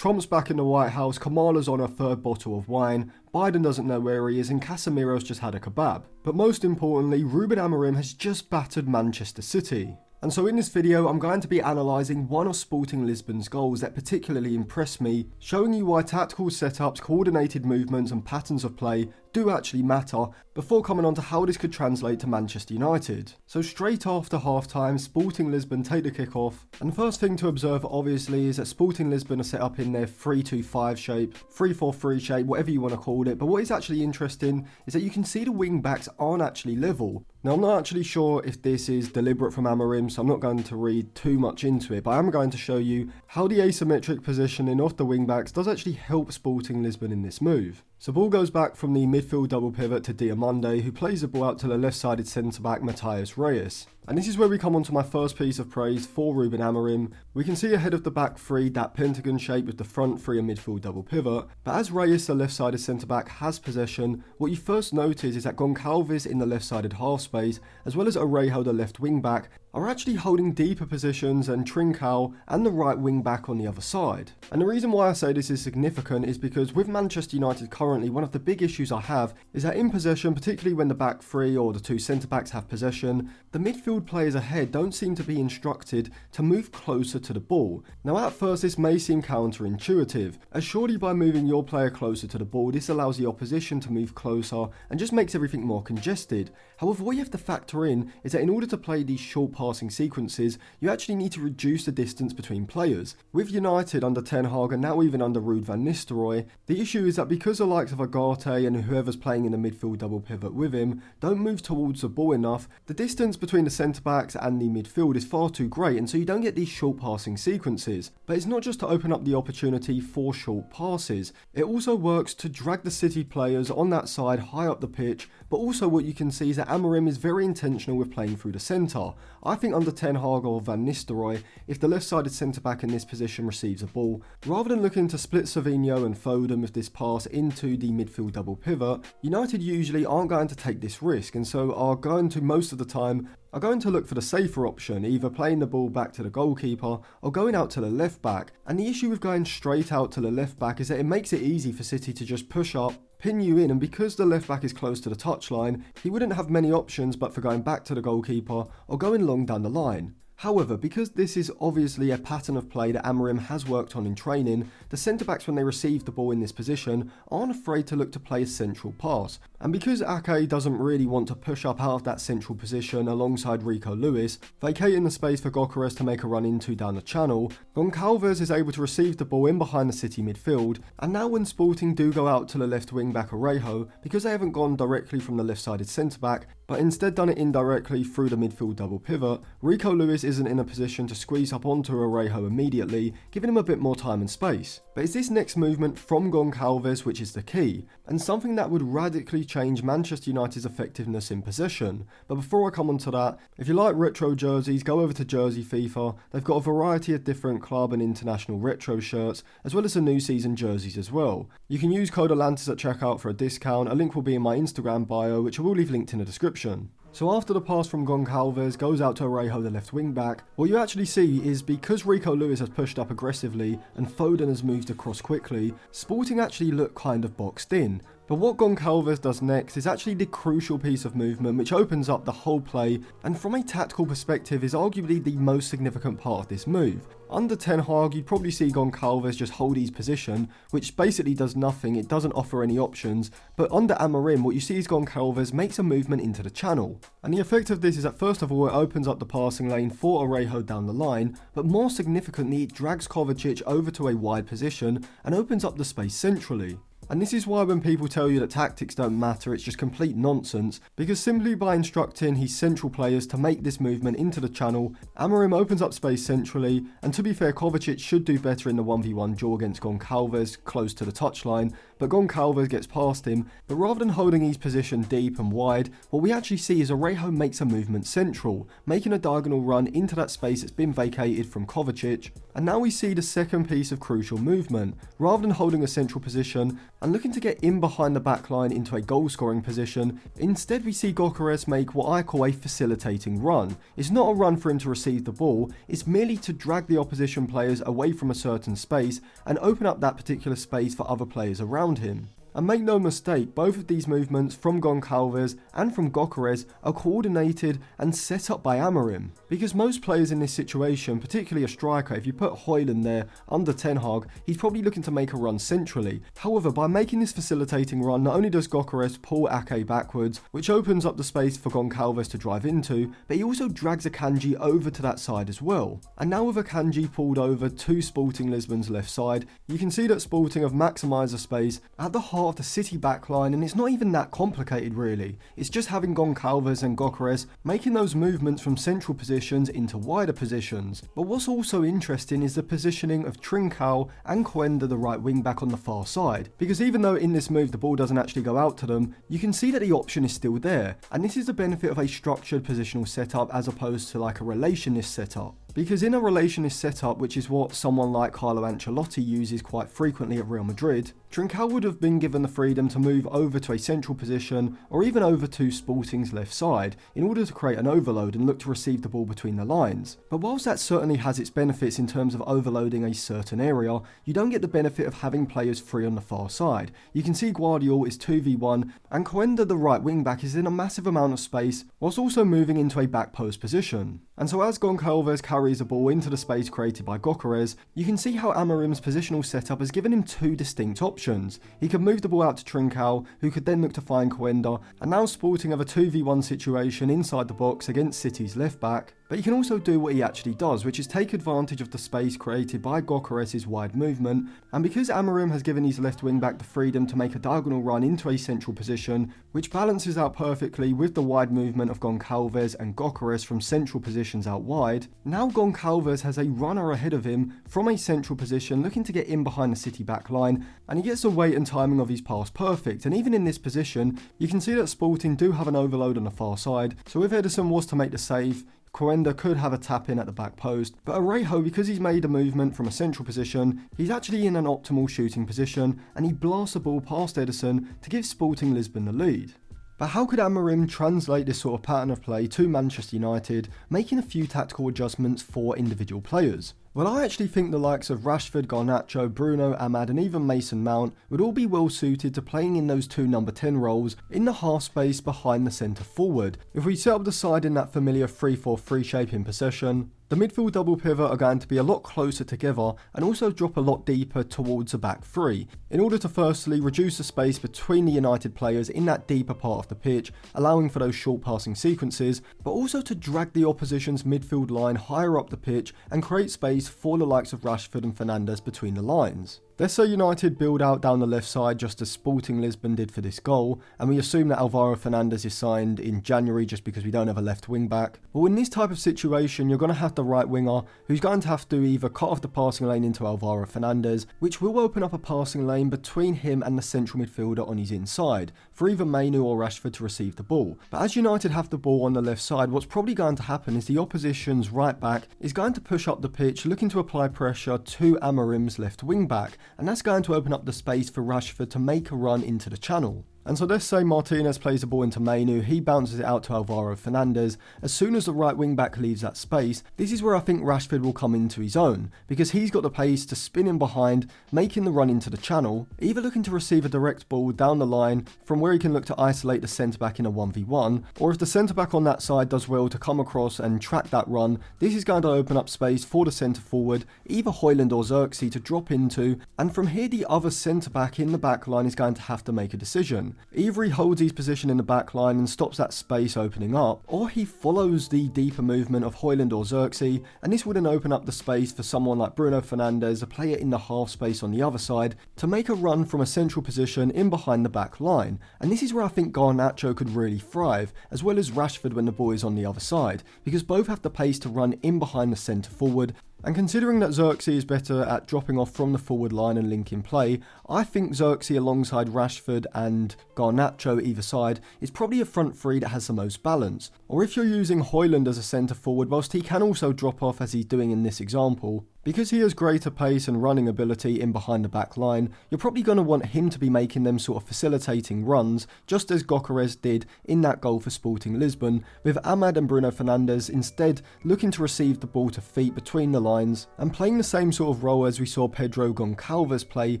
Trump's back in the White House, Kamala's on her third bottle of wine, Biden doesn't know where he is, and Casemiro's just had a kebab. But most importantly, Ruben Amorim has just battered Manchester City. And so in this video, I'm going to be analysing one of Sporting Lisbon's goals that particularly impressed me, showing you why tactical setups, coordinated movements and patterns of play do actually matter, before coming on to how this could translate to Manchester United. So straight after half-time, Sporting Lisbon take the kick off, and the first thing to observe obviously is that Sporting Lisbon are set up in their 3-2-5 shape, 3-4-3 shape, whatever you want to call it, but what is actually interesting is that you can see the wing backs aren't actually level. Now I'm not actually sure if this is deliberate from Amorim, so I'm not going to read too much into it, but I am going to show you how the asymmetric positioning of the wing backs does actually help Sporting Lisbon in this move. So ball goes back from the midfield double pivot to Diamande, who plays the ball out to the left-sided centre-back Matthias Reyes. And this is where we come on to my first piece of praise for Ruben Amorim. We can see ahead of the back three that pentagon shape with the front three and midfield double pivot, but as Reyes, the left-sided centre-back, has possession, what you first notice is that Goncalves in the left-sided half space, as well as Orejo, the left wing-back, are actually holding deeper positions than Trincao and the right wing back on the other side. And the reason why I say this is significant is because with Manchester United currently, one of the big issues I have is that in possession, particularly when the back three or the two centre backs have possession, the midfield players ahead don't seem to be instructed to move closer to the ball. Now at first this may seem counterintuitive, as surely by moving your player closer to the ball this allows the opposition to move closer and just makes everything more congested. However, what you have to factor in is that in order to play these short passing sequences, you actually need to reduce the distance between players. With United under Ten Hag and now even under Ruud van Nistelrooy, the issue is that because the likes of Agarte and whoever's playing in the midfield double pivot with him don't move towards the ball enough, the distance between the centre backs and the midfield is far too great, and so you don't get these short passing sequences. But it's not just to open up the opportunity for short passes, it also works to drag the City players on that side high up the pitch, but also what you can see is that Amorim is very intentional with playing through the centre. I think under Ten Hag or Van Nistelrooy, if the left-sided centre-back in this position receives a ball, rather than looking to split Savinho and Foden with this pass into the midfield double pivot, United usually aren't going to take this risk, and so are going to most of the time look for the safer option, either playing the ball back to the goalkeeper or going out to the left back. And the issue with going straight out to the left back is that it makes it easy for City to just push up, pin you in, and because the left back is close to the touchline, he wouldn't have many options but for going back to the goalkeeper or going long down the line. However, because this is obviously a pattern of play that Amorim has worked on in training, the centre-backs when they receive the ball in this position aren't afraid to look to play a central pass. And because Ake doesn't really want to push up out of that central position alongside Rico Lewis, vacating the space for Gyökeres to make a run into down the channel, Goncalves is able to receive the ball in behind the City midfield, and now when Sporting do go out to the left wing back Orejo, because they haven't gone directly from the left-sided centre-back, but instead done it indirectly through the midfield double pivot, Rico Lewis isn't in a position to squeeze up onto Orejo immediately, giving him a bit more time and space. But it's this next movement from Goncalves which is the key, and something that would radically change Manchester United's effectiveness in possession. But before I come on to that, if you like retro jerseys, go over to Jersey FIFA. They've got a variety of different club and international retro shirts, as well as the new season jerseys as well. You can use code Atlantis at checkout for a discount. A link will be in my Instagram bio, which I will leave linked in the description. So after the pass from Goncalves goes out to Orejo, the left wing back, what you actually see is because Rico Lewis has pushed up aggressively and Foden has moved across quickly, Sporting actually look kind of boxed in. But what Goncalves does next is actually the crucial piece of movement which opens up the whole play, and from a tactical perspective is arguably the most significant part of this move. Under Ten Hag, you'd probably see Goncalves just hold his position, which basically does nothing, it doesn't offer any options, but under Amorim, what you see is Goncalves makes a movement into the channel. And the effect of this is that first of all, it opens up the passing lane for Orejo down the line, but more significantly, it drags Kovacic over to a wide position and opens up the space centrally. And this is why when people tell you that tactics don't matter, it's just complete nonsense, because simply by instructing his central players to make this movement into the channel, Amorim opens up space centrally, and to be fair, Kovacic should do better in the 1v1 duel against Goncalves close to the touchline, but Goncalves gets past him, but rather than holding his position deep and wide, what we actually see is Arejo makes a movement central, making a diagonal run into that space that's been vacated from Kovacic, and now we see the second piece of crucial movement. Rather than holding a central position and looking to get in behind the back line into a goal scoring position, instead we see Gyökeres make what I call a facilitating run. It's not a run for him to receive the ball, it's merely to drag the opposition players away from a certain space and open up that particular space for other players around him. And make no mistake, both of these movements from Goncalves and from Gyökeres are coordinated and set up by Amorim. Because most players in this situation, particularly a striker, if you put Højlund there under Ten Hag, he's probably looking to make a run centrally. However, by making this facilitating run, not only does Gyökeres pull Ake backwards, which opens up the space for Goncalves to drive into, but he also drags Akanji over to that side as well. And now with Akanji pulled over to Sporting Lisbon's left side, you can see that Sporting have maximised the space at the heart of the City backline, and it's not even that complicated really. It's just having Goncalves and Gyökeres making those movements from central positions into wider positions. But what's also interesting is the positioning of Trincao and Coenda, the right wing back, on the far side, because even though in this move the ball doesn't actually go out to them, you can see that the option is still there, and this is the benefit of a structured positional setup as opposed to like a relationist setup. Because in a relationist setup, which is what someone like Carlo Ancelotti uses quite frequently at Real Madrid, Trincao would have been given the freedom to move over to a central position or even over to Sporting's left side in order to create an overload and look to receive the ball between the lines. But whilst that certainly has its benefits in terms of overloading a certain area, you don't get the benefit of having players free on the far side. You can see Guardiola is 2v1 and Coenda, the right wing back, is in a massive amount of space whilst also moving into a back post position. And so as Goncalves carries the ball into the space created by Gyökeres, you can see how Amorim's positional setup has given him two distinct options. He could move the ball out to Trincao, who could then look to find Coenda, and now Sporting have a 2v1 situation inside the box against City's left back. But he can also do what he actually does, which is take advantage of the space created by Gyökeres' wide movement, and because Amorim has given his left wing back the freedom to make a diagonal run into a central position, which balances out perfectly with the wide movement of Goncalves and Gyökeres from central positions out wide, now Goncalves has a runner ahead of him from a central position looking to get in behind the City back line, and he gets the weight and timing of his pass perfect. And even in this position, you can see that Sporting do have an overload on the far side, so if Ederson was to make the save, Coenda could have a tap in at the back post, but Arejo, because he's made a movement from a central position, he's actually in an optimal shooting position, and he blasts the ball past Ederson to give Sporting Lisbon the lead. But how could Amorim translate this sort of pattern of play to Manchester United, making a few tactical adjustments for individual players? Well, I actually think the likes of Rashford, Garnacho, Bruno, Ahmad and even Mason Mount would all be well suited to playing in those two number 10 roles in the half space behind the centre forward. If we set up the side in that familiar 3-4-3 shape in possession, the midfield double pivot are going to be a lot closer together and also drop a lot deeper towards the back three, in order to firstly reduce the space between the United players in that deeper part of the pitch, allowing for those short passing sequences, but also to drag the opposition's midfield line higher up the pitch and create space for the likes of Rashford and Fernandes between the lines. Let's say United build out down the left side just as Sporting Lisbon did for this goal, and we assume that Alvaro Fernandes is signed in January just because we don't have a left wing back. Well, in this type of situation, you're going to have the right winger who's going to have to either cut off the passing lane into Alvaro Fernandes, which will open up a passing lane between him and the central midfielder on his inside, for either Mainu or Rashford to receive the ball. But as United have the ball on the left side, what's probably going to happen is the opposition's right back is going to push up the pitch looking to apply pressure to Amorim's left wing back, and that's going to open up the space for Rashford to make a run into the channel. And so let's say Martinez plays the ball into Mainu, he bounces it out to Alvaro Fernandes. As soon as the right wing back leaves that space, this is where I think Rashford will come into his own, because he's got the pace to spin in behind, making the run into the channel, either looking to receive a direct ball down the line from where he can look to isolate the centre back in a 1v1, or if the centre back on that side does well to come across and track that run, this is going to open up space for the centre forward, either Højlund or Xerxes, to drop into, and from here the other centre back in the back line is going to have to make a decision. Either he holds his position in the back line and stops that space opening up, or he follows the deeper movement of Højlund or Xerxes, and this would then open up the space for someone like Bruno Fernandes, a player in the half space on the other side, to make a run from a central position in behind the back line. And this is where I think Garnacho could really thrive, as well as Rashford when the ball is on the other side, because both have the pace to run in behind the centre forward, And considering that Xerxes is better at dropping off from the forward line and linking play, I think Xerxes alongside Rashford and Garnacho either side is probably a front three that has the most balance. Or if you're using Højlund as a centre forward, whilst he can also drop off as he's doing in this example, because he has greater pace and running ability in behind the back line, you're probably going to want him to be making them sort of facilitating runs, just as Gyökeres did in that goal for Sporting Lisbon, with Ahmad and Bruno Fernandes instead looking to receive the ball to feet between the lines and playing the same sort of role as we saw Pedro Goncalves play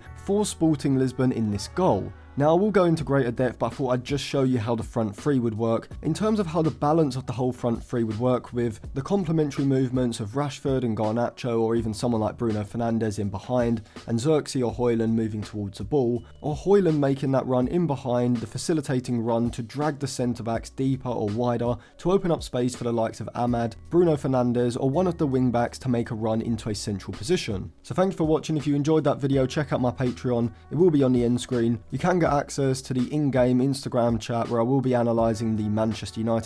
for Sporting Lisbon in this goal. Now I will go into greater depth, but I thought I'd just show you how the front three would work in terms of how the balance of the whole front three would work with the complementary movements of Rashford and Garnacho, or even someone like Bruno Fernandes in behind, and Xerxes or Højlund moving towards the ball, or Højlund making that run in behind, the facilitating run to drag the centre-backs deeper or wider to open up space for the likes of Ahmad, Bruno Fernandes, or one of the wing-backs to make a run into a central position. So thank you for watching. If you enjoyed that video, check out my Patreon. It will be on the end screen. You can get access to the in-game Instagram chat where I will be analysing the Manchester United